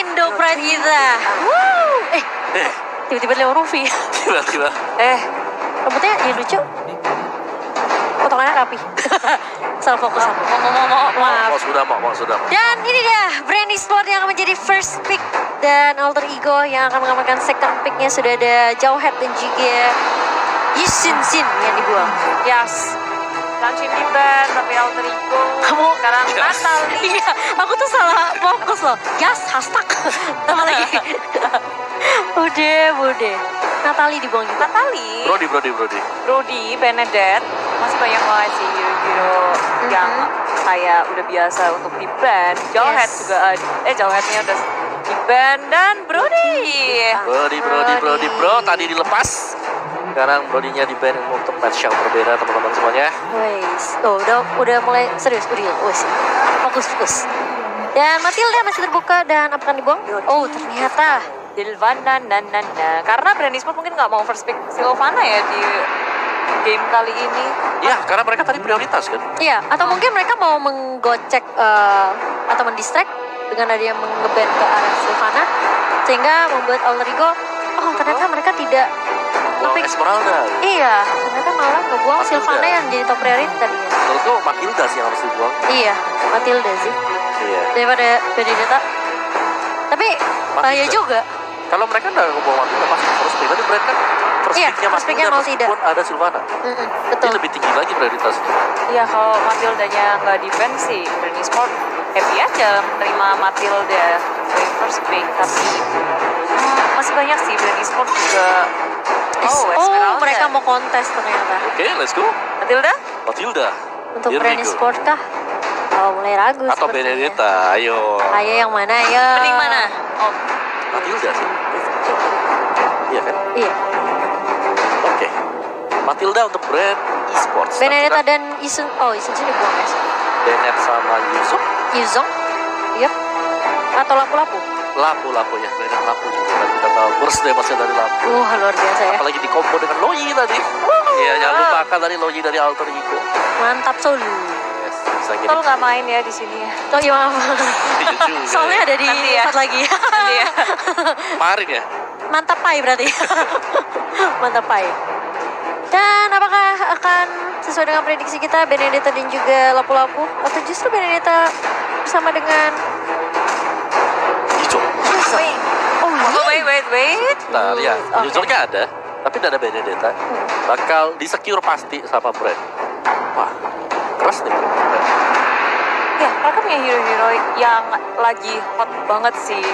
Indo Pride kita. Woo. Tiba-tiba Leo Rufi. Tiba-tiba. Rambutnya ya lucu. Potongannya rapi. Salah fokus aku. Maaf. Mau sudah. Dan ini dia brand e-sport yang akan menjadi first pick dan alter ego yang akan mengamankan second picknya. Sudah ada Jauhead dan juga Yishin yang dibuang. Yes. Launching di band tapi alter ego. Kamu sekarang Natal nih. Iya, aku tuh salah fokus loh. Gas hashtag. Tambah lagi. Bude. Natali dibuang juga. Natali. Brody. Benedette. Masih banyak banget sih hero-hero yang kayak udah biasa untuk di band. Jauhead juga Jauheadnya udah di band dan Brody. Bro tadi dilepas. Sekarang Brody-nya di band untuk match yang berbeda teman-teman semuanya. Wes, udah mulai serius, wes. Fokus. Dan Matilda masih terbuka dan akan dibuang. Oh, ternyata Dilvana karena brand e-sport mungkin nggak mau first pick Sylvana ya di game kali ini. Iya, karena mereka tadi prioritas kan. iya, atau mungkin mereka mau menggocek atau mendistract dengan ada yang mengeband ke arah Sylvana sehingga membuat alter ego. Oh, ternyata mereka tidak Buang Esmeralda. Iya, ternyata malah ngebuang Matilda. Sylvana yang jadi top priority tadinya. Menurutku Matilda sih yang harus dibuang. Iya, Matilda sih. Iya. Daripada Benedetta. Tapi bahaya juga. Kalau mereka nggak ngebuang Matilda pasti first pick. Tadi mereka first Iya, picknya first picknya Matilda Matilda. meskipun ada Sylvana. Betul. Ini lebih tinggi lagi prioritasnya. Iya, kalau Matildanya nggak defense sih brand e-sport happy aja menerima Matilda sebagai first pick. Tapi masih banyak sih brand e-sport juga. Esmeralda. Mereka mau kontes ternyata. Oke, let's go. Matilda. Untuk Here we brand go. sport kah? Oh, mulai ragu. Atau sepertinya. Benedetta, ayo. Ayo yang mana ya? Mending mana? Oh, Matilda sih. Iya kan? Iya. Oke. Matilda untuk brand e-sports. Benedetta dan Isun. Oh, Isun sih dibuang guys. Bennett sama Yusuf. Yuzong. Yep. Atau lapu-lapu. Lapu ya. Bennett lapu juga. Tadi kita tahu burst masih dari lapu. Luar biasa ya. Apalagi di combo dengan Loyi tadi. Iya, jangan lupakan tadi Loyi dari alter ego. Mantap Sol. Yes, bisa gini. Tol nggak main ya di sini ya. Oh iya maaf. Iya juga. Soalnya ada di Nanti ya. tempat lagi. Iya. Kemarin ya. Mantap pai berarti. Mantap pai. Dan apakah akan sesuai dengan prediksi kita Benedetta dan juga lapu-lapu atau justru Benedetta bersama dengan Yusuf. Wait. Oh Wait. Nah, ya. Oke. Yusufnya ada. Tapi tidak ada Benedetta. Bakal di-secure pasti sama brand. Wah, keras nih brand. Ya, mereka punya hero-hero yang lagi hot banget sih.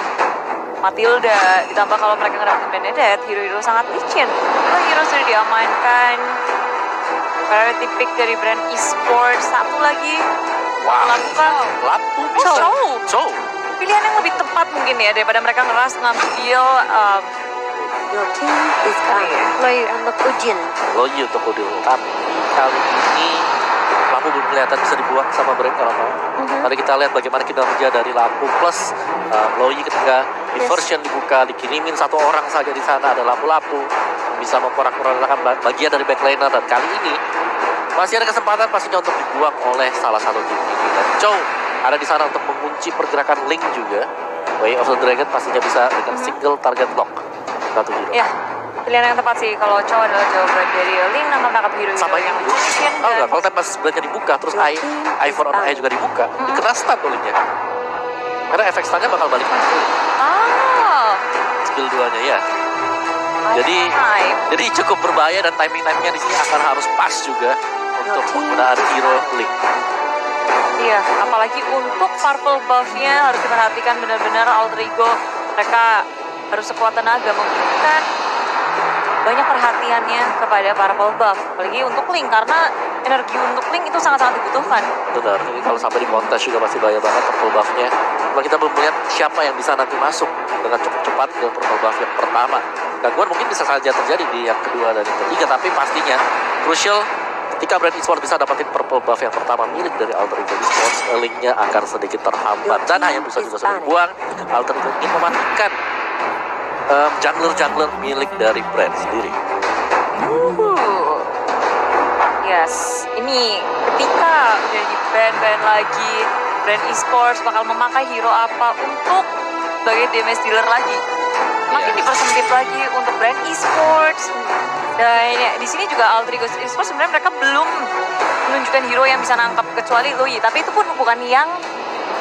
Matilda, ditambah kalau mereka ngedapetin Benedette, hero-hero sangat licin. Itu hero sudah diamankan. Priority pick dari brand e-sport. Satu lagi, Wah, lakukan lapu bisa. Chow. Pilihan yang lebih tepat mungkin ya daripada mereka ngeras ngambil Your team is Loy untuk Ujin. Loyi untuk Udil. Tapi kali ini Lapu belum kelihatan bisa dibuang sama brand kalau mau. Mari kita lihat bagaimana kinerja dari Lapu plus Loyi ketika di version dibuka dikirimin satu orang saja di sana ada Lapu-Lapu bisa memporak-porandakan bagian dari backliner dan kali ini masih ada kesempatan pastinya untuk dibuang oleh salah satu tim ini. Dan Chow ada di sana untuk mengunci pergerakan Link juga. Way of the Dragon pastinya bisa dengan single target lock. Satu hero. ya pilihan yang tepat sih kalau Chow adalah jawaban dari Link nangkap hero Sama yang itu. licin Oh enggak, dan kalau pas brandnya dibuka terus I for on I juga dibuka, dikena stun olehnya. Karena efek stunnya bakal balik lagi. Skill 2-nya ya. Jadi cukup berbahaya dan timing-timingnya di sini akan harus pas juga untuk penggunaan hero Link. iya, apalagi untuk purple buff-nya harus diperhatikan benar-benar alter ego mereka harus sekuat tenaga memberikan banyak perhatiannya kepada purple buff, apalagi untuk Link karena energi untuk Link itu sangat-sangat dibutuhkan. Benar, jadi kalau sampai di kontes juga masih bahaya banget purple buff-nya. Cuma kita belum melihat siapa yang bisa nanti masuk dengan cukup cepat ke purple buff yang pertama. Gangguan mungkin bisa saja terjadi di yang kedua dan yang ketiga, tapi pastinya crucial ketika brand e-sport bisa dapetin purple buff yang pertama milik dari alter ego e-sports, Link-nya akan sedikit terhambat dan hanya bisa juga sudah dibuang. Alter ego ingin mematikan jungler-jungler milik dari brand sendiri. Yes, ini ketika udah di ban lagi, brand e-sports bakal memakai hero apa untuk sebagai damage dealer lagi. Makin Iya. dipersempit lagi untuk brand e-sports. Dan ya, di sini juga Alter Ego Esports sebenarnya mereka belum menunjukkan hero yang bisa nangkap kecuali Lui, tapi itu pun bukan yang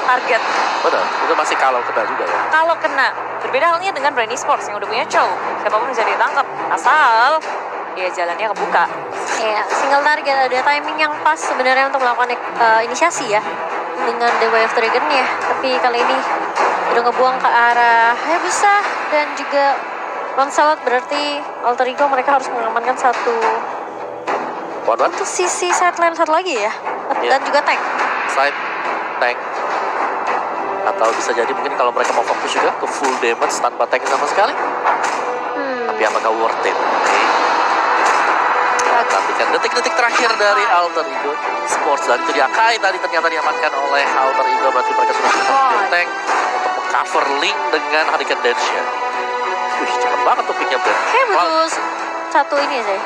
target. Benar, itu masih kalau kena juga ya. Kalau kena, berbeda halnya dengan brand e-sports yang udah punya Chow. Siapapun bisa ditangkap, asal ya jalannya kebuka. Iya, single target ada timing yang pas sebenarnya untuk melakukan inisiasi ya dengan The Way of Dragon-nya. Tapi kali ini udah ngebuang ke arah Hayabusa dan juga Lancelot, berarti Alter Ego mereka harus mengamankan satu One-one, untuk sisi sideline satu lagi ya. Iya. Dan juga tank. side, tank. Atau bisa jadi mungkin kalau mereka mau fokus juga ke full damage tanpa tank sama sekali. Tapi apakah worth it? Oke. Nantikan detik-detik terakhir dari Alter Ego Sports. Dan itu dia Kai tadi ternyata diamankan oleh Alter Ego. Berarti mereka sudah bisa mengambil tank untuk cover link dengan Hurricane Dance-nya. Wih, cepet banget tuh picknya Brand. Kayak butuh satu ini sih.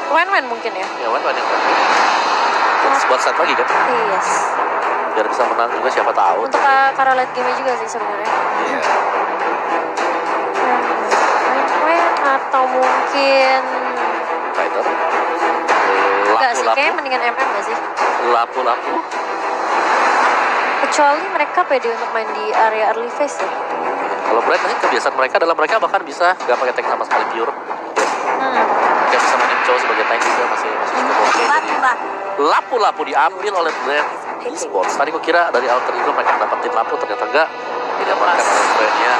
Win-win mungkin ya. Ya, one yang terus buat set lagi kan? Yes. Biar bisa menang juga siapa tahu. Untuk karena late game juga sih sebenarnya. Iya. Win-win atau mungkin Fighter. enggak sih, Lapu-lapu. kayaknya mendingan MM gak sih? Lapu-lapu. Kecuali mereka pede untuk main di area early phase ya. Kalau Brand ini kebiasaan mereka adalah mereka bahkan bisa nggak pakai tank sama sekali pure. Mereka bisa mainin Chow sebagai tank juga masih cukup oke. Jadi, lapu-lapu diambil oleh Brand Esports. Tadi gue kira dari Alter Ego mereka dapetin lapu, ternyata enggak. Diamankan oleh Brandnya.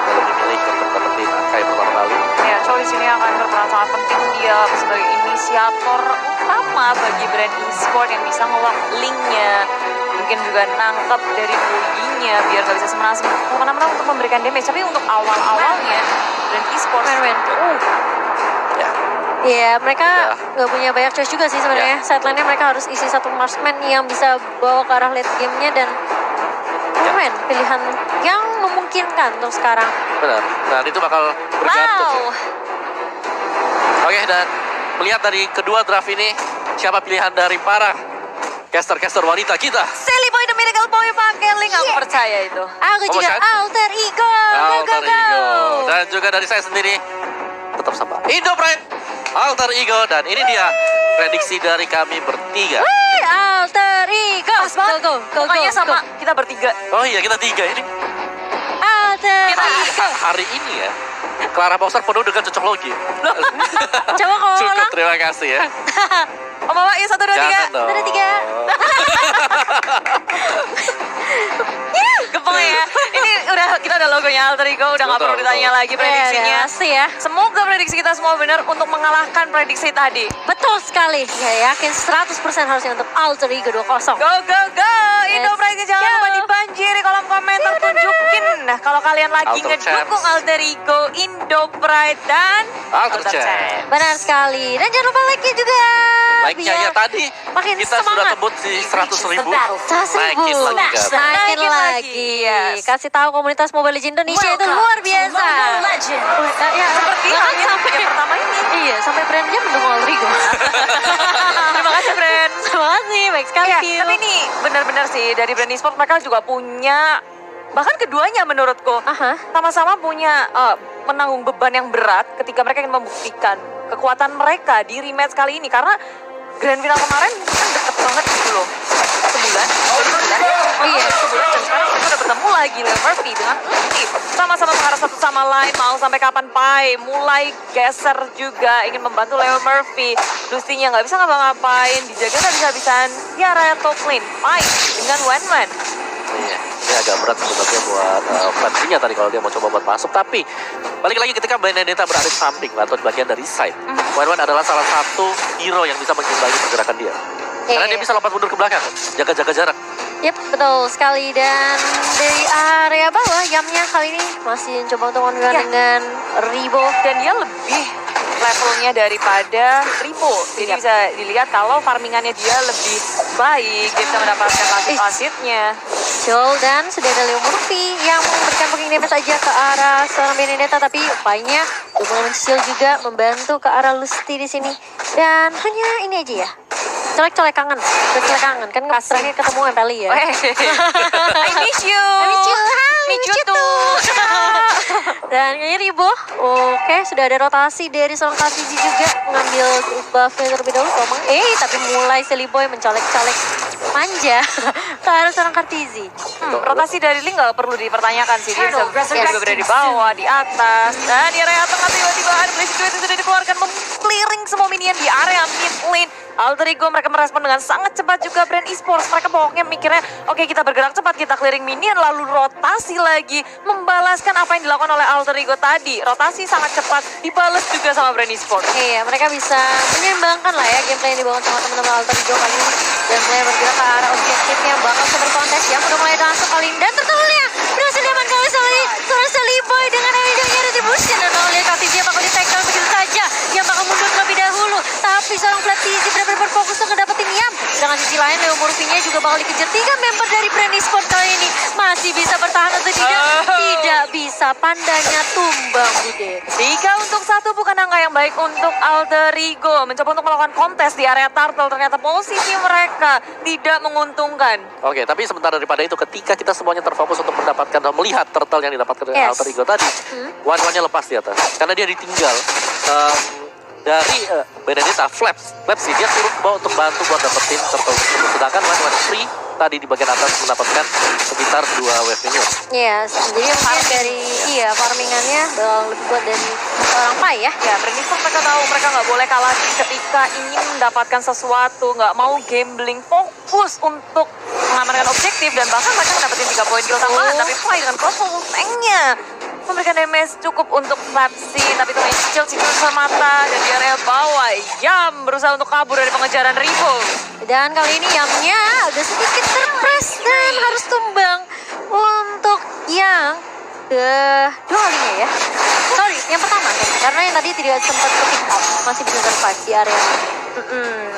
Dia lebih milih untuk dapetin Akai pertama kali. Ya, Chow di sini akan berperan sangat penting. Dia sebagai inisiator utama bagi brand e-sport yang bisa nge-lock link-nya. Mungkin juga nangkep dari Luigi-nya biar nggak bisa semena-mena untuk memberikan damage. Tapi untuk awal-awalnya brand e-sport Win-win. Ya, Iya, mereka Ya. nggak punya banyak choice juga sih sebenarnya. Sideline-nya mereka harus isi satu marksman yang bisa bawa ke arah late game-nya dan win pilihan yang memungkinkan untuk sekarang. benar. Dan itu bakal bergantung. Wow. Oke, dan melihat dari kedua draft ini, siapa pilihan dari para caster-caster wanita kita? Silly Boy the Miracle Boy pakai link, aku percaya itu. Aku Oh, juga Shan? Alter Ego. Go, Alter go, go. Ego. Dan juga dari saya sendiri, tetap sama Indo Pride, Alter Ego. Dan ini dia prediksi dari kami bertiga. Wih, Alter Ego. Pas banget. Go, go, go, Pokoknya go, sama go. kita bertiga. Oh iya, kita tiga ini. Alter Kita Ego. Hari ini ya, Clara Bowser penuh dengan cocok logi. Coba kalau Cukup, ulang. terima kasih ya. Oh, Bapak, yuk 1, 2, 3. Jangan dong. 1, 2, 3. Gempeng ya. Ini kita udah logonya Alter Ego, udah nggak Betul, perlu ditanya betul. lagi prediksinya. Pasti ya. Semoga prediksi kita semua benar untuk mengalahkan prediksi tadi. Betul sekali. Ya, yakin 100% harusnya untuk Alter Ego 2-0. Go, go, go! Indo Let's Pride jangan go. lupa dibanjiri kolom komentar, tunjukin. Nah, kalau kalian lagi Alter ngedukung Champs. Alter Ego, Indo Pride, dan Alter Champs. Benar sekali. Dan jangan lupa like-nya juga. Like-nya ya tadi makin kita sudah semangat. tebut di 100.000. 100.000. Naikin lagi kan. Naikin Naikin lagi, lagi. yes. Kasih tahu komunitas Mobile Legends Indonesia itu luar biasa. Ya, seperti bahkan halnya sampai yang pertama ini. Iya, sampai brandnya mendukung Alter Ego. Terima kasih, friend. Terima kasih, baik sekali. Ya, Phil. tapi ini benar-benar sih dari brand e-sport mereka juga punya, bahkan keduanya menurutku Aha. sama-sama punya menanggung beban yang berat ketika mereka ingin membuktikan kekuatan mereka di rematch kali ini, karena grand final kemarin kan deket banget gitu loh, sebulan, Iya. sebulan, dan sekarang mereka udah bertemu lagi Leo Murphy dengan Lucy, sama-sama mengharap satu sama lain, mau sampai kapan Pai mulai geser juga ingin membantu Leo Murphy. Lucy-nya nggak bisa ngapa-ngapain, dijaga habis-habisan di area top lane Pai dengan Wenwen. Iya, ini agak berat sebenarnya buat Fansinya tadi kalau dia mau coba buat masuk. Tapi balik lagi ketika Benedetta berada di samping atau di bagian dari side, Wan adalah salah satu hero yang bisa mengimbangi pergerakan dia. Karena dia bisa lompat mundur ke belakang, jaga-jaga jarak. Yep, betul sekali. Dan dari area bawah, Yamnya kali ini masih coba untuk menggunakan Ya. dengan Ribo. Dan dia lebih levelnya daripada Ribo. Jadi Iya. bisa dilihat kalau farmingannya dia lebih baik, dia bisa mendapatkan wasit-wasitnya. Joel dan sudah ada Leo Murphy yang memberikan poking damage saja ke arah seorang Benedetta, tapi upayanya hubungan shield juga membantu ke arah Lusty di sini. Dan hanya ini aja ya, colek-colek kangen kan terakhir ketemu Empeli ya. I miss you. I miss you. Hi. Miss you Dan kayaknya Ribo, oke sudah ada rotasi dari seorang Katiji juga mengambil buffnya terlebih dahulu. Tomang, tapi mulai Silly Boy mencolek-colek manja ke arah seorang Katiji. Rotasi dari Link nggak perlu dipertanyakan sih. Dia bisa juga berada di bawah, di atas. Dan di area tengah tiba-tiba ada Blazing Duet yang sudah dikeluarkan clearing semua minion di area mid lane. Alter Ego mereka merespon dengan sangat cepat juga Brand Esports. Mereka pokoknya mikirnya, oke kita bergerak cepat, kita clearing minion, lalu rotasi lagi. Membalaskan apa yang dilakukan oleh Alter Ego tadi. Rotasi sangat cepat, dibalas juga sama Brand Esports. Iya, mereka bisa menyeimbangkan lah ya gameplay yang dibangun sama teman-teman Alter Ego kali ini. Dan mulai bergerak ke arah objektif yang bakal berkontes yang udah mulai masuk kali ini. Dan tertulnya berhasil diamankan oleh Silly Boy dengan adanya retribution. Dan kalau lihat Katiji yang bakal di-take down begitu saja, yang bakal mundur terlebih dahulu. Tapi seorang Flat TG benar-benar berfokus untuk ngedapetin Yam. Sedangkan sisi lain Leo Murphy-nya juga bakal dikejar 3 member dari Brand Esports kali ini. Masih bisa bertahan atau tidak? Tidak bisa, pandanya tumbang Bude. 3-1 bukan angka yang baik untuk Alter Ego. Mencoba untuk melakukan kontes di area turtle, ternyata posisi mereka tidak menguntungkan. Oke, tapi sebentar daripada itu, ketika kita semuanya terfokus untuk mendapatkan dan melihat turtle yang didapatkan dari Alter Ego tadi, one-one-nya lepas di atas. Karena dia ditinggal dari Benedetta Flaps sih, dia turun ke bawah untuk bantu buat dapetin turtle. Sedangkan one-one free tadi di bagian atas mendapatkan sekitar 2 wave minion. Iya, jadi mungkin dari farmingannya bakal lebih kuat dari seorang Pai ya. Ya, Brand Esports mereka tahu mereka nggak boleh kalah ketika ingin mendapatkan sesuatu, nggak mau gambling, fokus untuk mengamankan objektif dan bahkan mereka mendapatkan 3 poin kill tambahan. Tapi Pai dengan crossbow tanknya memberikan damage cukup untuk Pepsi, tapi itu Cicil semata dan di area bawah Yam berusaha untuk kabur dari pengejaran Rivo. Dan kali ini Yamnya agak sedikit terpres dan harus tumbang untuk yang kedua kalinya ya. Sorry, yang pertama karena yang tadi tidak sempat ke pick up, masih bisa survive di area.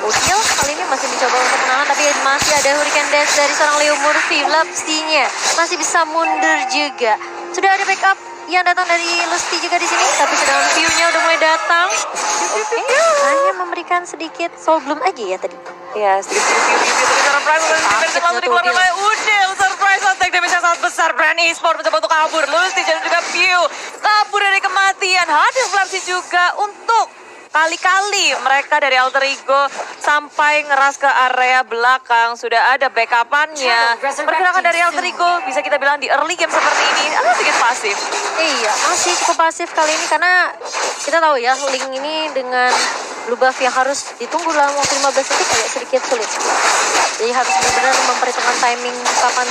Ucil kali ini masih mencoba untuk menahan, tapi masih ada Hurricane Dash dari seorang Leo Murphy. Lapstinya masih bisa mundur juga. Sudah ada backup yang datang dari Lusty juga di sini, tapi sedangkan view-nya udah mulai datang. Hanya memberikan sedikit soul bloom aja ya tadi. Ya, sedikit view dari seorang Prime langsung dikeluarkan oleh Udil. Surprise attack damage yang sangat besar. Brand Esports mencoba untuk kabur. Lusty dan juga view kabur dari kematian. Hadir Flapsy juga untuk kali-kali mereka dari Alter Ego sampai ngeras ke area belakang. Sudah ada backupannya. Pergerakan dari Alter Ego bisa kita bilang di early game seperti ini sedikit pasif. Iya, masih cukup pasif kali ini karena kita tahu ya Link ini dengan blue buff yang harus ditunggu dalam waktu 15 detik agak sedikit sulit. Jadi harus benar-benar memperhitungkan timing kapan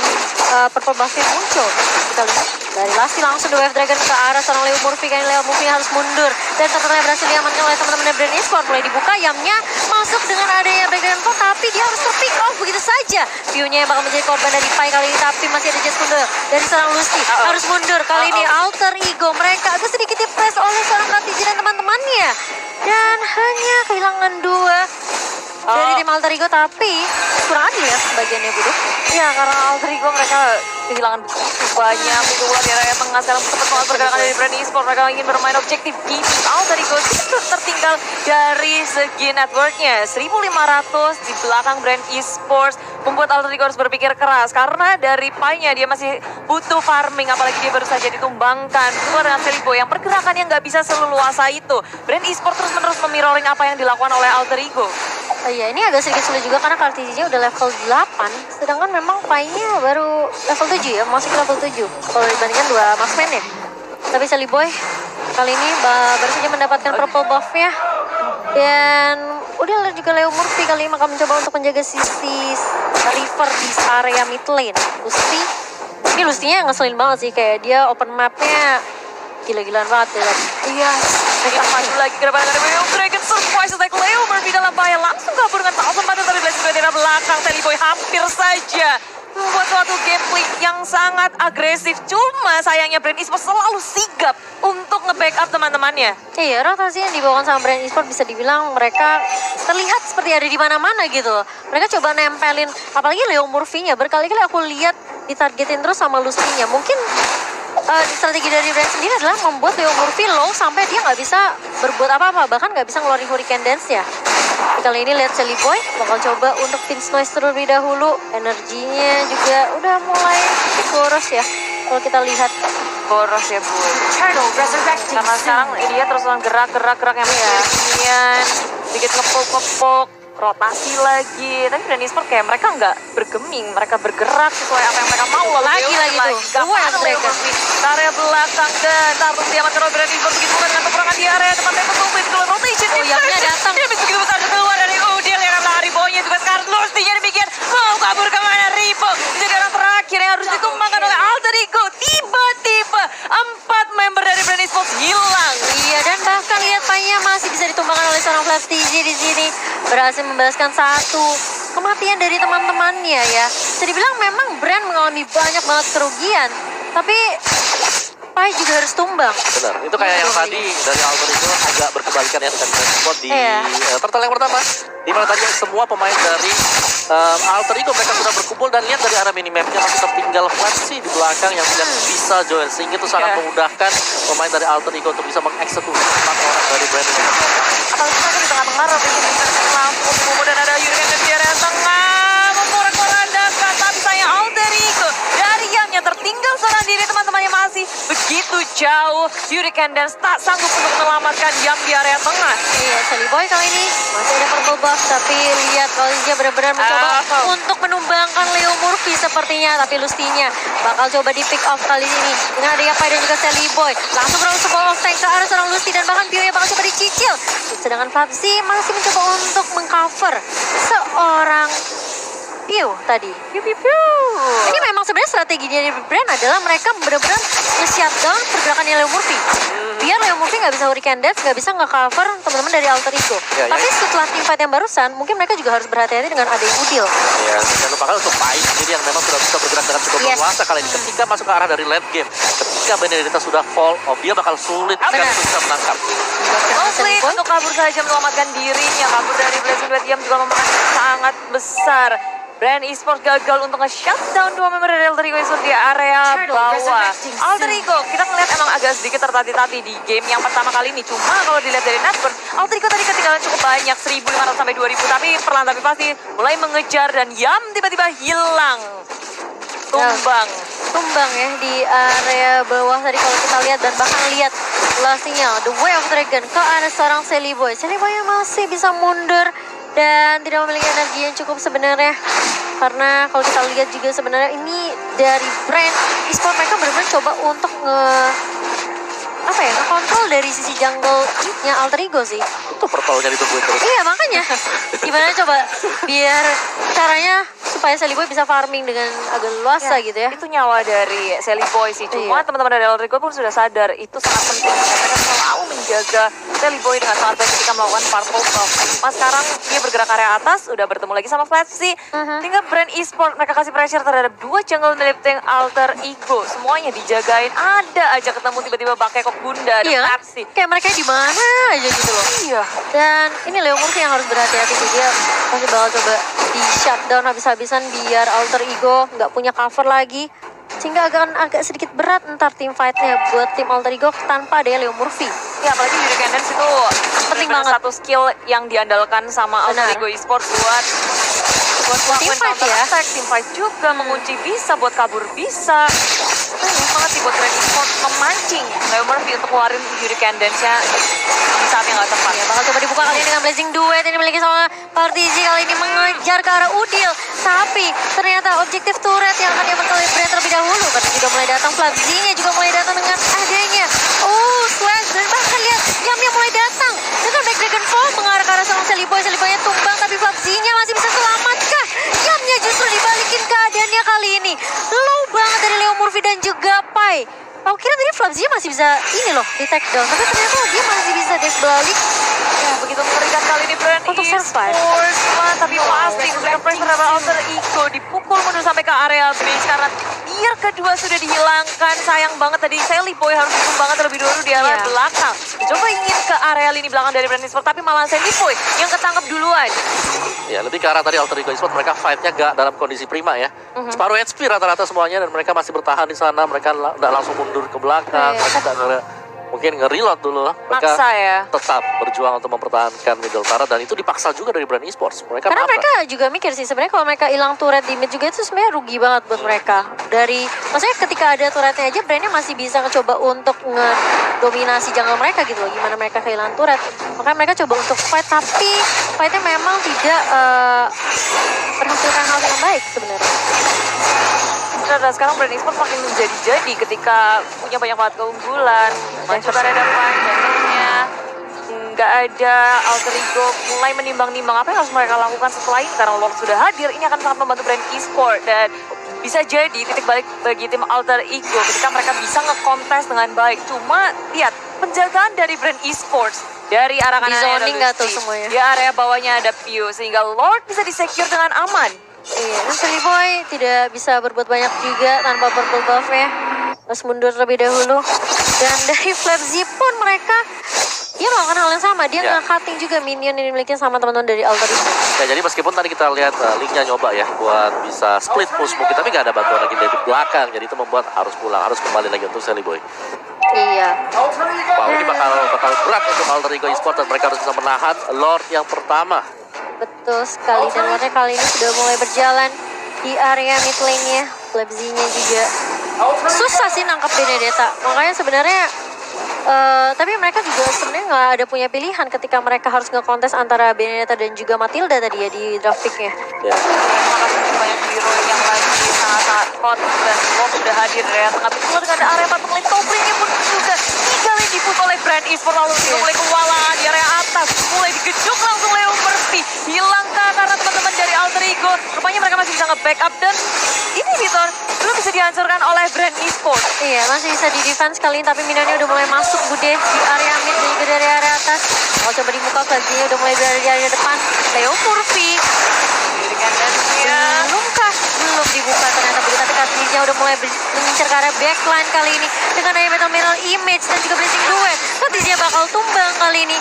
purple buff-nya muncul. Kita lihat dari Lasty langsung The Wave Dragon ke arah seorang Leo Murphy. Kayaknya Leo Murphy harus mundur dan ternyata berhasil diamankan oleh teman-teman Brand Esports. Mulai dibuka, Yamnya masuk dengan adanya breakdown pot, tapi dia harus ter-pick off begitu saja. View-nya yang bakal menjadi korban dari Pai kali ini, tapi masih ada Jet Kunde dari seorang Lusty. Harus mundur kali ini Alter Ego. Mereka agak sedikit di-press oleh seorang Katiji dan teman-temannya. Dan hanya kehilangan 2 dari tim Alter Ego, tapi kurang adil ya bagiannya Budi. Ya, karena Alter Ego mereka kehilangan banyak begitu pula di area tengah. Sekarang cepat banget pergerakan dari Brand Esports. Mereka ingin bermain objektif gini. Alter Ego tertinggal dari segi networknya 1.500 di belakang Brand Esports, membuat Alter Ego harus berpikir keras karena dari Pai-nya dia masih butuh farming, apalagi dia baru saja ditumbangkan keluar dengan Silly Boy yang pergerakannya nggak bisa seleluasa itu. Brand Esports terus-menerus memirroring apa yang dilakukan oleh Alter Ego. Oh iya, ini agak sedikit sulit juga karena Katiji-nya udah level 8, sedangkan memang Pai-nya baru level 7 ya, masuk ke level 7 kalau dibandingkan 2 marksman ya. Tapi Silly Boy kali ini baru saja mendapatkan purple buff-nya. Dan udah juga Leo Murphy kali ini maka mencoba untuk menjaga sisi river di area mid lane. Ini Lusty-nya ngeselin banget sih, kayak dia open map-nya gila-gilaan banget ya. Iya, mereka maju lagi ke depan dengan Leo Dragon. Surprise attack Leo Murphy dalam bahaya. Langsung kabur dengan Thousand Battle, tapi Blazing Duet dari belakang. Silly Boy hampir saja membuat suatu gameplay yang sangat agresif. Cuma sayangnya Brand Esports selalu sigap untuk nge-backup teman-temannya. Iya, rotasi yang dibawakan sama Brand Esports bisa dibilang mereka terlihat seperti ada di mana-mana gitu. Mereka coba nempelin, apalagi Leo Murphy-nya. Berkali-kali aku lihat ditargetin terus sama Lusty-nya. Mungkin strategi dari Brand sendiri adalah membuat Leo Murphy low sampai dia nggak bisa berbuat apa-apa, bahkan nggak bisa ngeluarin Hurricane Dance-nya. Kali ini lihat Silly Boy bakal coba untuk Pinch Noise terlebih dahulu. Energinya juga udah mulai boros ya kalau kita lihat. boros ya Bu. Karena sekarang dia terus gerak yang beginian, sedikit ngepuk-ngepuk, rotasi lagi. Tapi Brand Esport kayak mereka nggak bergeming, mereka bergerak sesuai apa yang mereka mau. Lagi tuh, Wave of Dragon. Area belakang dan harus diamankan oleh Brand Esport begitu dengan peperangan di area tempat tembak Lumpit keluar rotation. Oh, Yamnya datang. Dia begitu besar keluar dari Udil yang lari bawahnya juga sekarang Lustinya demikian mau kabur kemana Ripo jadi orang terakhir yang harus ditumbangkan oleh Alter Ego. Tiba-tiba 4 member dari Brand Esport hilang. Iya, dan bahkan lihat Panya masih bisa ditumbangkan oleh seorang Flash TJ di sini. Berhasil membalaskan satu kematian dari teman-temannya ya. Bisa dibilang memang Brand mengalami banyak banget kerugian. Tapi Pai juga harus tumbang. Benar, itu kayak yang tadi dari Alter Ego agak berkebalikan ya dengan Brand Esport di turtle yang pertama. Di mana tadi semua pemain dari Alter Ego mereka sudah berkumpul dan lihat dari arah minimapnya masih tertinggal Flashy di belakang yang tidak bisa join. Sehingga itu sangat memudahkan pemain dari Alter Ego untuk bisa mengeksekusi 4 orang dari Brand Esport. Apalagi mereka di tengah-tengah langsung kemudian ada Yuriken di area tengah memporak-porandakan. Tapi sayang Alter Ego dari Yam yang tertinggal seorang diri teman-temannya masih begitu jauh. Yuriken dan tak sanggup untuk menyelamatkan Yam di area tengah. Iya, Sally Boy kali ini masih ada purple buff, tapi lihat kalau dia benar-benar mencoba untuk menumbangkan Leo Murphy sepertinya, tapi Lustinya bakal coba di pick off kali ini dengan adanya Pai dan juga Sally Boy. Langsung berlangsung off tank ke arah seorang Lusty dan bahkan Pio bakal coba dicicil. Sedangkan Fabzi masih mencoba untuk mengcover seorang Piu tadi. Piu. Ini memang sebenarnya strateginya di Brand adalah mereka benar-benar nge-shutdown pergerakannya Leo Murphy. Biar Leo Murphy nggak bisa Hurricane Death, nggak bisa nge-cover teman-teman dari Alter Ego. Tapi setelah teamfight yang barusan, mungkin mereka juga harus berhati-hati dengan adanya Udil. Ya, jangan lupakan untuk Pai sendiri yang memang sudah bisa bergerak dengan cukup leluasa kali ini. Ketika masuk ke arah dari late game, ketika Benedetta sudah fall off, dia bakal sulit sekali untuk bisa menangkap. Mostly untuk kabur saja menyelamatkan dirinya. Kabur dari Blazing Duet Yam juga memakan sangat besar. Brand Esports gagal untuk nge-shutdown 2 member dari Alter Ego di area bawah. Alter Ego, kita ngeliat emang agak sedikit tertati-tati di game yang pertama kali ini. Cuma kalau dilihat dari network, Alter Ego tadi ketinggalan cukup banyak, 1.500 sampai 2.000. Tapi perlahan tapi pasti mulai mengejar dan Yam tiba-tiba hilang. Tumbang ya di area bawah tadi kalau kita lihat, dan bahkan lihat lastnya The Way of Dragon ke arah seorang Sally Boy. Sally Boy yang masih bisa mundur dan tidak memiliki energi yang cukup sebenarnya, karena kalau kita lihat juga sebenarnya ini dari Brand Esport mereka benar-benar coba untuk ngekontrol dari sisi jungle-nya Alter Ego sih. Itu purple-nya ditungguin terus. Iya, makanya gimana coba biar caranya supaya Sally Boy bisa farming dengan agak luasa gitu ya. Itu nyawa dari Sally Boy sih. Cuma teman-teman dari Alter Ego pun sudah sadar itu sangat penting. Mereka selalu menjaga Sally Boy dengan sangat baik ketika melakukan purple buff. Mas sekarang dia bergerak area atas, udah bertemu lagi sama Flatzy. Tinggal Brand Esport mereka kasih pressure terhadap 2 jungle milik tank Alter Ego. Semuanya dijagain, ada aja ketemu tiba-tiba pakai kok bunda ada Flatzy. Kayak mereka di mana aja gitu loh. Iya. Dan ini Leo Murphy yang harus berhati-hati sih, dia pasti bakal coba di shutdown habis-habisan biar Alter Ego nggak punya cover lagi, sehingga agak sedikit berat ntar tim fightnya buat tim Alter Ego tanpa adanya Leo Murphy. Ya apalagi Hurricane Dance itu penting banget, satu skill yang diandalkan sama Alter Ego Esports buat tim fight ya. Tim fight juga mengunci bisa, buat kabur bisa. Banget sih buat Brand Esports memancing Leo Murphy untuk keluarin Hurricane Dance-nya di saat yang gak tepat. Ya, bakal coba dibuka kali ini dengan Blazing Duet yang dimiliki sama Partizi, kali ini mengejar ke arah Udil. Tapi ternyata objektif turret yang akan diamankan oleh Brand terlebih dahulu, karena juga mulai datang Flavzinya juga mulai datang dengan adanya Slash, dan bahkan lihat Yam yang mulai datang dengan Black Dragon Fall mengarah ke arah seorang Sally Boy. Sally Boy-nya tumbang, tapi Flavzinya masih bisa selamatkah? Yamnya justru dibalikin keadaannya kali ini. Low banget dari Leo Murphy dan juga Pai. Aku kira tadi Flavzinya masih bisa ini loh di take down, tapi ternyata dia masih bisa dash balik. Ya, begitu mengerikan kali ini Brand untuk survive. Tapi pasti memberikan pressure terhadap Alter Ego, dipukul mundur sampai ke area base karena gear kedua sudah dihilangkan. Sayang banget tadi Sally Boy harus banget terlebih dahulu di area belakang. Coba ingin ke area lini belakang dari Brand Esport, tapi malah Sally Boy yang ketangkep duluan. Ya, lebih ke arah tadi Alter Ego Esport, mereka fight-nya gak dalam kondisi prima ya. Separuh HP rata-rata semuanya, dan mereka masih bertahan di sana. Mereka nggak langsung mundur ke belakang. Mereka nggak mungkin nge-reload dulu. Mereka Maksa ya. tetap berjuang untuk mempertahankan middle turret dan itu dipaksa juga dari brand esports. Mereka Karena apa? mereka juga mikir sih sebenarnya kalau mereka hilang turret di mid juga itu sebenarnya rugi banget buat mereka. Maksudnya ketika ada turretnya aja brandnya masih bisa coba untuk ngedominasi jungle mereka gitu loh. Gimana mereka kehilangan turret. Makanya mereka coba untuk fight tapi fightnya memang tidak berhasilkan hal yang baik sebenarnya. Dan sekarang brand esports makin menjadi-jadi ketika punya banyak banget keunggulan. Mencoba ada panjangnya, nggak ada alter ego, mulai menimbang-nimbang apa yang harus mereka lakukan setelah ini. Karena Lord sudah hadir, ini akan sangat membantu brand esports. Dan bisa jadi titik balik bagi tim alter ego ketika mereka bisa nge-contest dengan baik. Cuma lihat, penjagaan dari brand esports dari arah kanan Di zoning nggak tuh semuanya? di area bawahnya ada Pew, sehingga Lord bisa disecure dengan aman. Iya, dan Silly Boy tidak bisa berbuat banyak juga tanpa purple buff-nya. Harus mundur terlebih dahulu. Dan dari Flap Z pun mereka dia melakukan hal yang sama. Dia Ya. nge-cutting juga minion yang dimiliki sama teman-teman dari Alter Ego. Ya, jadi meskipun tadi kita lihat Linknya nyoba ya buat bisa split push mungkin, tapi nggak ada bantuan lagi dari belakang. Jadi itu membuat harus pulang, harus kembali lagi untuk Silly Boy. Iya. Wow, ini bakal berat untuk Alter Ego Esports dan mereka harus bisa menahan Lord yang pertama. Betul sekali. Dan warnanya kali ini sudah mulai berjalan di area mid lane-nya. Flap Z-nya juga susah sih nangkep Benedetta. Makanya sebenarnya tapi mereka juga sebenarnya nggak ada punya pilihan ketika mereka harus nge-contest antara Benedetta dan juga Matilda tadi ya di draft pick-nya. Ya. Terima kasih banyak hero yang lagi sangat-sangat hot dan Lord sudah hadir dari area tengah. Betul dengan area bottom lane, top lane-nya pun juga tinggalin diputus oleh brand esports lalu juga mulai kewalahan di area atas, mulai digejok langsung Leo Murphy, hilangkah karena teman-teman dari Alter Ego. Rupanya mereka masih bisa nge-backup dan ini Vitor belum bisa dihancurkan oleh brand esports. Iya, masih bisa di defense kali ini, tapi minionnya udah mulai masuk Bude di area mid dan juga dari area atas. Kalau coba dibuka lagi, udah mulai berada di area depan. Leo Murphy. Belum dibuka ternyata Bude, tapi Katriznya udah mulai mengincar ke arah backline kali ini. Dengan adanya Battle Mirror Image dan juga Blazing Duet. Katriznya bakal tumbang kali ini.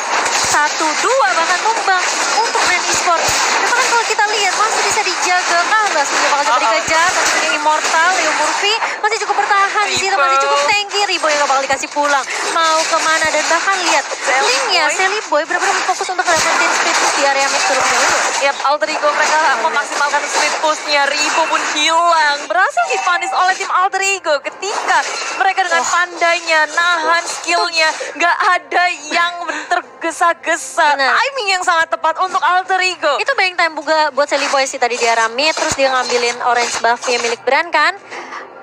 1-2 bahkan tumbang untuk brand esports. Dan bahkan kalau kita lihat masih bisa dijaga. Nggak sih, bakal coba dikejar. Tapi punya Immortal, Leo Murphy masih cukup bertahan di situ, masih cukup tanky. Ribo yang gak bakal dikasih pulang. Mau kemana dan bahkan lihat linknya Silly Boy benar-benar fokus untuk dapetin speed push di area mid terus dulu. Yap, Alter Ego mereka memaksimalkan speed push-nya. Ribo pun hilang. Berhasil dipanis oleh tim Alter Ego ketika mereka dengan pandainya nahan skillnya. Gak ada yang tergesa-gesa. Benar. Timing yang sangat tepat untuk Alter Ego. Itu buying time juga buat Silly Boy sih tadi di area mid, terus dia ngambilin orange buff-nya milik Brand kan.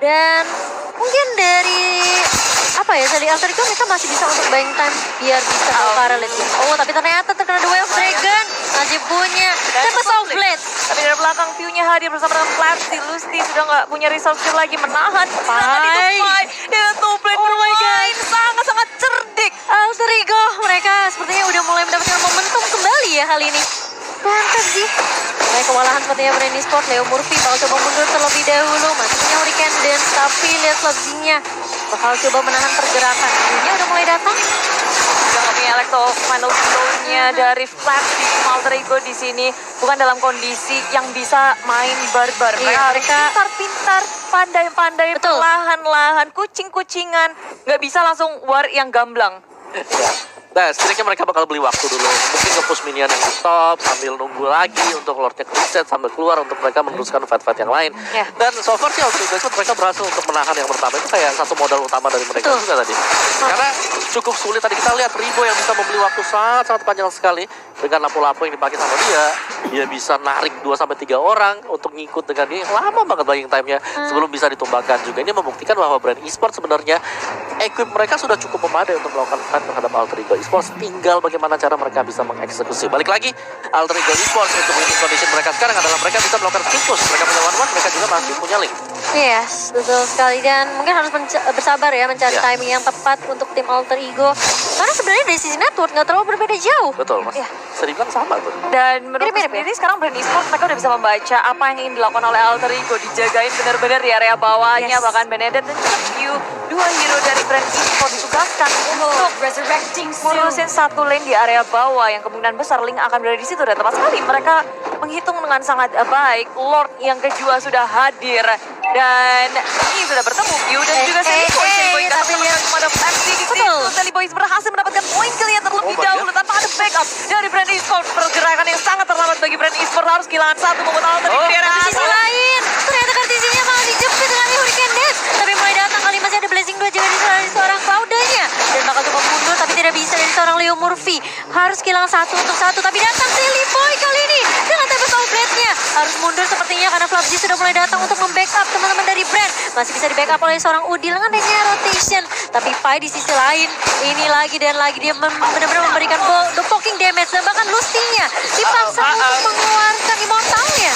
Dan mungkin dari dari Alter Ego mereka masih bisa untuk buying time biar bisa ke arah late game. Oh, tapi ternyata terkena The Way of Dragon. Masih punya Tempest of Blade. Tapi dari belakang View-nya hadir bersama dengan Flatzy. Lusty sudah nggak punya resource lagi menahan. Serangan itu Pai. Dengan Tumblet bermain sangat-sangat cerdik. Alter Ego mereka sepertinya udah mulai mendapatkan momentum kembali ya kali ini. Mantap sih. Mulai kewalahan sepertinya brand esports. Leo Murphy bakal coba mundur terlebih dahulu. Masih punya Hurricane Dance, tapi lihat Flatzy-nya bakal coba menahan pergerakan. Ini udah mulai datang. Sudah nggak punya Electro final blow-nya dari Flatzy. Alter Ego di sini bukan dalam kondisi yang bisa main barbar. Iya, Mereka harus mereka- pintar-pintar, pandai-pandai, Betul. perlahan-lahan, kucing-kucingan. Nggak bisa langsung war yang gamblang. Ya. Nah, setidaknya mereka bakal beli waktu dulu. Mungkin nge-push minion yang di top, sambil nunggu lagi untuk Lordnya reset, sambil keluar untuk mereka meneruskan fight-fight yang lain. Ya. Dan so far sih Alter Ego mereka berhasil untuk menahan yang pertama. Itu kayak satu modal utama dari mereka Betul. juga tadi. Karena cukup sulit tadi kita lihat Ribo yang bisa membeli waktu sangat-sangat panjang sekali. Dengan lampu-lampu yang dipakai sama dia, dia bisa narik 2-3 orang untuk ngikut dengan dia. Lama banget buying time-nya sebelum bisa ditumbangkan juga. Ini membuktikan bahwa brand esports sebenarnya equip mereka sudah cukup memadai untuk melakukan fight terhadap Alter Ego Esports. Tinggal bagaimana cara mereka bisa mengeksekusi. Balik lagi, Alter Ego Esports untuk winning condition mereka sekarang adalah mereka bisa melakukan split push. Mereka punya one-one, mereka juga masih punya link. Yes, betul sekali. Dan mungkin harus bersabar ya mencari Ya. timing yang tepat untuk tim Alter Ego. Karena sebenarnya dari sisi network nggak terlalu berbeda jauh. Betul, Mas. Ya. Bisa dibilang sama tuh. Dan menurut Mirip-mirip sendiri sekarang brand esports mereka udah bisa membaca apa yang ingin dilakukan oleh Alter Ego. Dijagain benar-benar di area bawahnya. Yes. Bahkan Benedetta dan juga View, dua hero dari brand esports ditugaskan untuk ngurusin satu lane di area bawah yang kemungkinan besar Link akan berada di situ. Dan tepat sekali mereka menghitung dengan sangat baik. Lord yang kedua sudah hadir. Dan ini sudah bertemu View dan juga Silly Boy. Silly Boy tapi lihat. kepada FC di situ. Betul. Silly Boy kehilangan satu membuat Alter Ego di area Di sisi atas. lain, ternyata kartisinya malah dijepit dengan Hurricane Death. Tapi mulai datang kali masih ada Blazing 2 juga dari seorang Cloudanya. Dan bakal coba mundur tapi tidak bisa dari seorang Leo Murphy. Harus kehilangan satu untuk satu, tapi datang Silly Boy kali ini dengan Tempest of Blade-nya. Harus mundur sepertinya karena Flapji sudah mulai datang untuk membackup teman-teman dari Brand. Masih bisa di backup oleh seorang Udil dengan adanya rotation. Tapi Pai di sisi lain, ini lagi dan lagi dia benar-benar memberikan the poking damage. Dan bahkan Lustinya dipaksa untuk mengeluarkan immortalnya.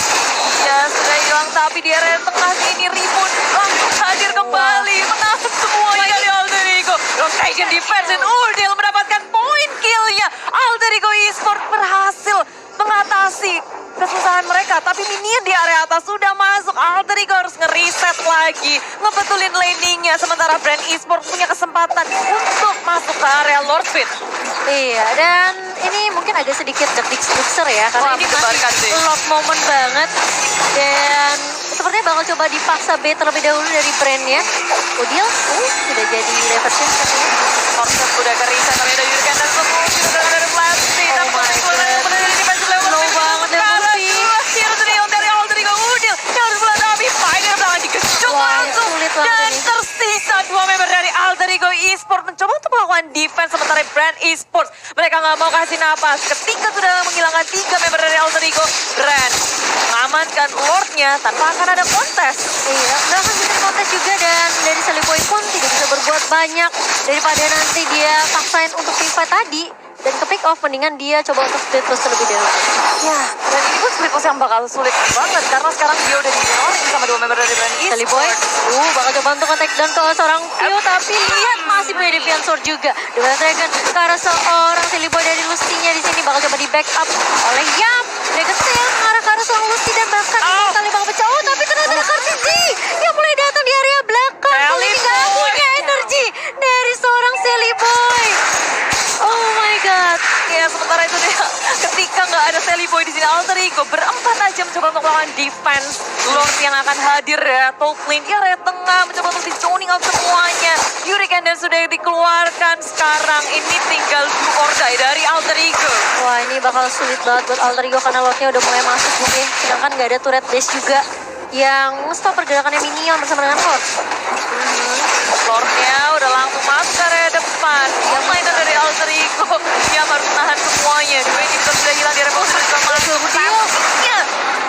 Ya sudah hilang tapi di area tengah ini Ribun langsung hadir kembali menahan semuanya dari Alter Ego. Rotation defense dan Udil mendapatkan poin killnya. Alter Ego Esport berhasil mengatasi kesusahan mereka, tapi minion di area atas sudah masuk. Alter Ego harus ngereset lagi, ngebetulin landingnya, sementara Brand Esport punya kesempatan untuk masuk ke area Lord Pit. Iya, dan ini mungkin agak sedikit dekdik-dekser ya, karena Wah, ini mendebarkan masih sih. love moment banget. Dan sepertinya bakal coba dipaksa B terlebih dahulu dari Brand-nya. Udil, sudah jadi reversion katanya. Konsep udah ke-reset, tapi ada Jurgen dan semua sudah ada plastik. Oh my God. Slow banget ya, Murphy. Dari Alter Ego Udil yang harus meladapi Pai dari belakang dikejut Wah, langsung. sulit banget Dan ini. tersisa dua member dari Alter Ego Esport mencoba untuk melakukan defense, sementara Brand Esports mereka nggak mau kasih napas. Ketika sudah menghilangkan 3 member dari Alter Ego, Brand mengamankan Lordnya tanpa akan ada kontes. Iya, nggak akan bisa kontes juga, dan dari Silly Boy pun tidak bisa berbuat banyak daripada nanti dia paksain untuk pivot tadi. Dan ke pick off, mendingan dia coba untuk split push terlebih dahulu. Ya, dan ini pun split push yang bakal sulit banget karena sekarang dia udah di-ignoring sama 2 member dari Brand Esports. Silly Boy, bakal coba untuk nge-take down ke seorang View, tapi lihat masih punya Deviant Sword juga. Dewa Dragon ke arah seorang Silly Boy dari Lustinya di sini bakal coba di backup oleh Yam. Dragon Tail mengarah ke arah seorang Lusty dan bahkan sekali bakal pecah. Oh, tapi ternyata ada Kartisi yang mulai datang di area belakang. Kali ini nggak punya energi dari seorang Silly Boy. Oh my god. Ya, sementara itu dia ketika nggak ada Silly Boy di sini, Alter Ego berempat aja mencoba untuk melakukan defense. Lord yang akan hadir ya, top lane di area tengah mencoba untuk di-zoning out semuanya. Hurricane dan sudah dikeluarkan sekarang. Ini tinggal do or die dari Alter Ego. Wah, ini bakal sulit banget buat Alter Ego karena lotnya udah mulai masuk mungkin. Sedangkan nggak ada turret dash juga yang stop pergerakannya minion bersama dengan Lord. Lordnya udah langsung masuk ke area depan. Yang lain dari Alter Ego yang harus menahan semuanya. Dua ini juga sudah hilang di revolusi sama Dia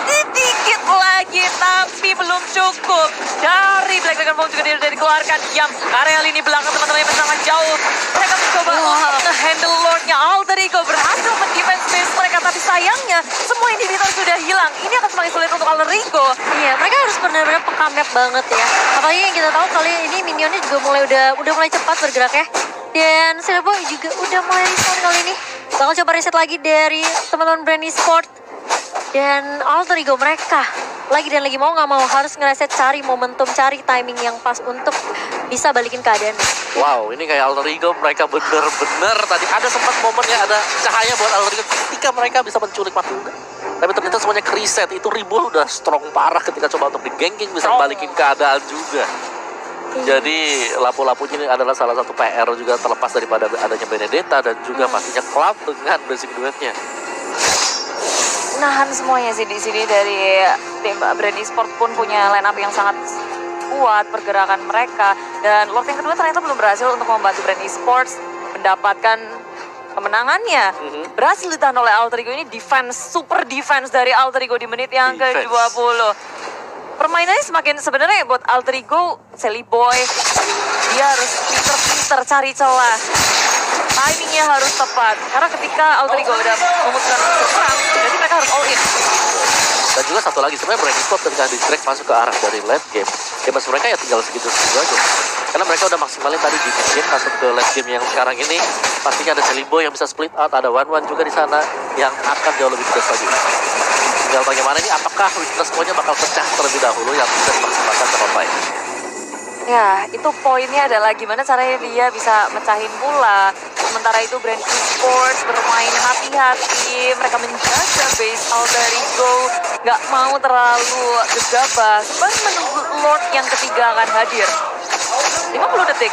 sedikit lagi tapi belum cukup. Dari Black Dragon Bomb juga dia sudah dikeluarkan. Yam, area lini belakang teman-teman yang sangat jauh. Mereka mencoba untuk nge-handle Lordnya. Alter Ego berhasil mendefense base mereka, tapi sayangnya semua inhibitor sudah hilang. Ini akan semakin sulit untuk Alter Ego. Iya, mereka harus benar-benar peka map banget ya. Apalagi yang kita tahu kali ini minionnya juga udah mulai cepat bergeraknya. Dan Silly Boy juga udah mulai respawn kali ini. Bakal coba reset lagi dari teman-teman Brand Esport. Dan Alter Ego mereka lagi dan lagi mau nggak mau harus ngereset, cari momentum, cari timing yang pas untuk bisa balikin keadaannya. Wow, ini kayak Alter Ego, mereka bener-bener tadi ada sempat momennya, ada cahaya buat Alter Ego ketika mereka bisa menculik Matilda. Tapi ternyata semuanya ke-reset. Itu Ribul udah strong parah ketika coba untuk di-ganking, bisa balikin keadaan juga. Jadi lapu-lapunya ini adalah salah satu PR juga, terlepas daripada adanya Benedetta dan juga pastinya Cloud dengan basic duetnya. Nahan semuanya sih di sini dari tim Brand Esport pun punya line up yang sangat kuat pergerakan mereka, dan Lord yang kedua ternyata belum berhasil untuk membantu Brand Esports mendapatkan kemenangannya. Berhasil ditahan oleh Alter Ego. Ini defense, super defense dari Alter Ego di menit yang ke-20. Permainannya semakin sebenarnya buat Alter Ego, Silly Boy dia harus pinter-pinter cari celah. Timingnya harus tepat, karena ketika Alter Ego udah memutuskan untuk serang, jadi mereka harus all in. Dan juga satu lagi, sebenarnya Brand Esport ketika di track masuk ke arah dari late game, damage mereka ya tinggal segitu-segitu aja. Karena mereka udah maksimalin tadi di mid game, masuk ke late game yang sekarang ini, pastinya ada Silly Boy yang bisa split out, ada One juga di sana yang akan jauh lebih tegas lagi. Tinggal bagaimana ini, apakah weakness point-nya bakal pecah terlebih dahulu yang bisa dimaksimalkan sama Pai. Ya, itu poinnya adalah gimana caranya dia bisa mecahin pula. Sementara itu Brand Esports bermain hati-hati, mereka menjaga base Alter Ego, nggak mau terlalu gegabah, baru menunggu Lord yang ketiga akan hadir. 50 detik.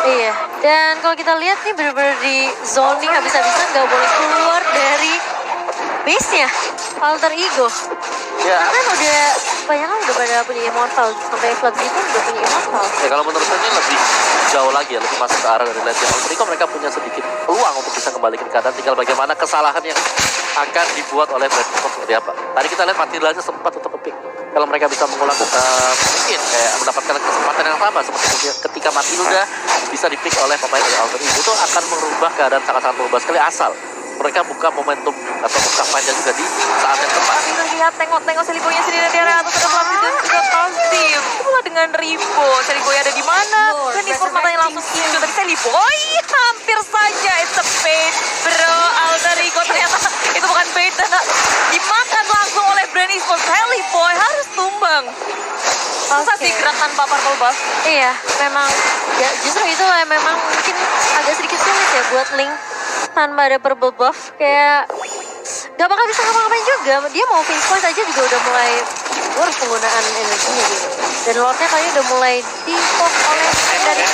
Iya, dan kalau kita lihat nih bener-bener di zoning habis-habisan, nggak boleh keluar dari base-nya Alter Ego. Ya, Kan udah banyak kan udah pada punya Immortal, sampai Flood itu udah punya Immortal. ya kalau menurut saya ini lebih jauh lagi ya, lebih masuk ke arah dari Legend of Rico. Mereka punya sedikit peluang untuk bisa kembalikan keadaan, tinggal bagaimana kesalahan yang akan dibuat oleh Brand Esports seperti apa. Tadi kita lihat Matilda sempat untuk nge-pick. Kalau mereka bisa mengulang mungkin kayak mendapatkan kesempatan yang sama seperti ketika Matilda bisa di-pick oleh pemain dari Alter Ego, itu akan merubah keadaan sangat-sangat berubah sekali asal mereka buka momentum atau buka mainnya juga di saat yang tepat. Kita lihat tengok-tengok Seliboya sendiri di area atas ada Flavi dan juga Kalsim. Itulah dengan Ribo. Seliboya ada di mana? Dan informasinya langsung muncul dari Seliboy. Hampir saja it's a bait, bro. Alter Ego ternyata itu bukan bait dan dimakan langsung oleh Brand Esports. Seliboy harus tumbang. Masa sih gerak tanpa purple buff? Iya, memang ya justru itu yang memang mungkin agak sedikit sulit ya buat Link tanpa ada purple buff, kayak gak bakal bisa ngapa-ngapain juga. Dia mau finish point aja juga udah mulai boros penggunaan energinya gitu. Dan Lordnya kayaknya udah mulai di-pop oleh dari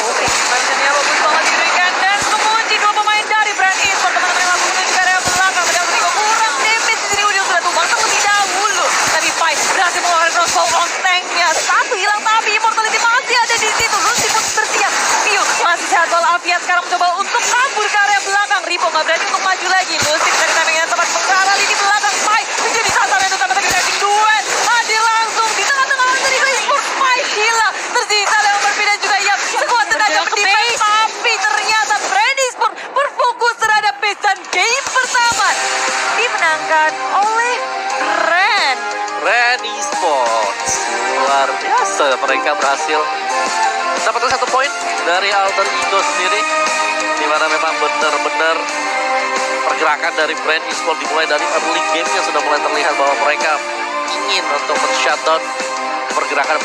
Oke, Manjannya bagus banget diberikan dan mengunci dua pemain dari Brand Esports. Teman-teman yang langsung menuju ke area belakang. Padahal Rico kurang tipis di sini, Udil sudah tumbang terlebih dahulu. Tapi Pai berhasil mengeluarkan crossbow on tanknya. Satu hilang tapi Immortality masih ada di situ. Lucy pun bersiap. Pio masih sehat soal Avia sekarang mencoba untuk kabur ke area belakang. Rico nggak berani untuk maju lagi. Lucy dari timing yang tepat mengarah lini belakang. Pai menjadi sasaran untuk tanda diving duet. Hadir langsung di tengah-tengah dari Esports. Pai gila. Tersisa Leon Murphy dan juga Yap. Sekuat tenaga mendefense. Tapi ternyata Brand Esports berfokus terhadap base dan game pertama dimenangkan oleh Brand Esports luar biasa, mereka berhasil mendapatkan 1 poin dari Alter Ego sendiri, di mana memang benar-benar pergerakan dari Brand Esports dimulai dari early game yang sudah mulai terlihat bahwa mereka ingin untuk men-shutdown pergerakan